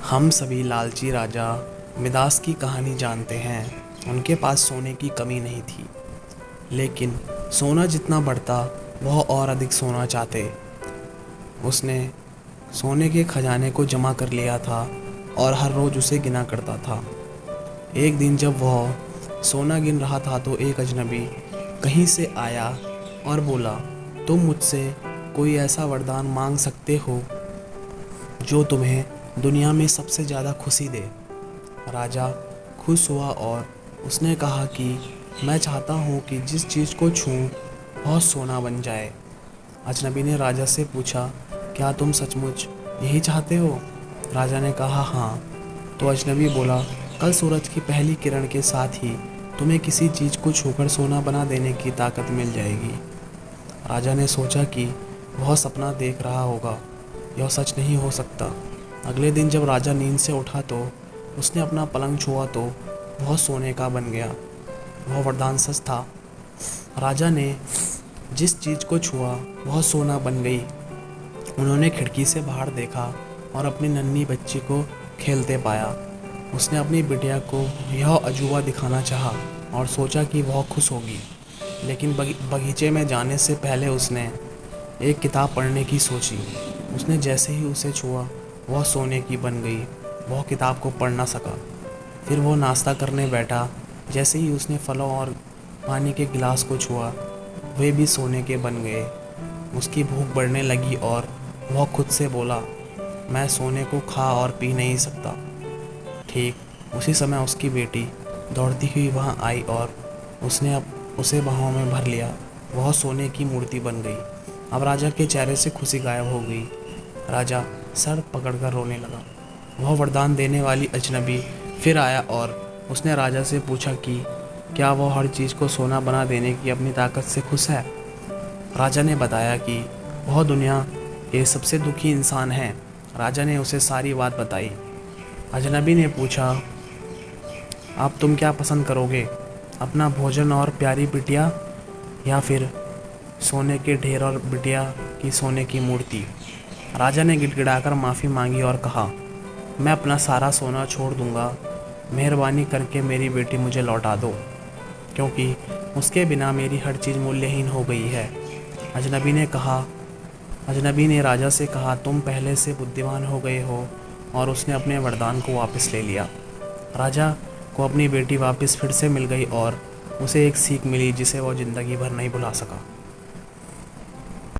हम सभी लालची राजा मिदास की कहानी जानते हैं। उनके पास सोने की कमी नहीं थी, लेकिन सोना जितना बढ़ता वह और अधिक सोना चाहते। उसने सोने के खजाने को जमा कर लिया था और हर रोज़ उसे गिना करता था। एक दिन जब वह सोना गिन रहा था तो एक अजनबी कहीं से आया और बोला, तुम मुझसे कोई ऐसा वरदान मांग सकते हो जो तुम्हें दुनिया में सबसे ज़्यादा खुशी दे। राजा खुश हुआ और उसने कहा कि मैं चाहता हूँ कि जिस चीज़ को छूऊं वह सोना बन जाए। अजनबी ने राजा से पूछा, क्या तुम सचमुच यही चाहते हो? राजा ने कहा, हाँ। तो अजनबी बोला, कल सूरज की पहली किरण के साथ ही तुम्हें किसी चीज़ को छूकर सोना बना देने की ताकत मिल जाएगी। राजा ने सोचा कि वह सपना देख रहा होगा, यह सच नहीं हो सकता। अगले दिन जब राजा नींद से उठा तो उसने अपना पलंग छुआ तो वह सोने का बन गया। वह वरदान सच था। राजा ने जिस चीज़ को छुआ वह सोना बन गई। उन्होंने खिड़की से बाहर देखा और अपनी नन्ही बच्ची को खेलते पाया। उसने अपनी बिटिया को यह अजूबा दिखाना चाहा और सोचा कि वह खुश होगी, लेकिन बगीचे में जाने से पहले उसने एक किताब पढ़ने की सोची। उसने जैसे ही उसे छुआ वह सोने की बन गई। वह किताब को पढ़ ना सका। फिर वह नाश्ता करने बैठा। जैसे ही उसने फलों और पानी के गिलास को छुआ वे भी सोने के बन गए। उसकी भूख बढ़ने लगी और वह खुद से बोला, मैं सोने को खा और पी नहीं सकता। ठीक उसी समय उसकी बेटी दौड़ती हुई वहाँ आई और उसने उसे बाहों में भर लिया। वह सोने की मूर्ति बन गई। अब राजा के चेहरे से खुशी गायब हो गई। राजा सर पकड़कर रोने लगा। वह वरदान देने वाली अजनबी फिर आया और उसने राजा से पूछा कि क्या वह हर चीज़ को सोना बना देने की अपनी ताकत से खुश है। राजा ने बताया कि वह दुनिया के सबसे दुखी इंसान है। राजा ने उसे सारी बात बताई। अजनबी ने पूछा, अब तुम क्या पसंद करोगे, अपना भोजन और प्यारी बिटिया या फिर सोने के ढेर और बिटिया की सोने की मूर्ति? राजा ने गिड़गिड़ाकर माफ़ी मांगी और कहा, मैं अपना सारा सोना छोड़ दूंगा। मेहरबानी करके मेरी बेटी मुझे लौटा दो, क्योंकि उसके बिना मेरी हर चीज़ मूल्यहीन हो गई है। अजनबी ने राजा से कहा, तुम पहले से बुद्धिमान हो गए हो। और उसने अपने वरदान को वापस ले लिया। राजा को अपनी बेटी वापस फिर से मिल गई और उसे एक सीख मिली जिसे वह ज़िंदगी भर नहीं भुला सका।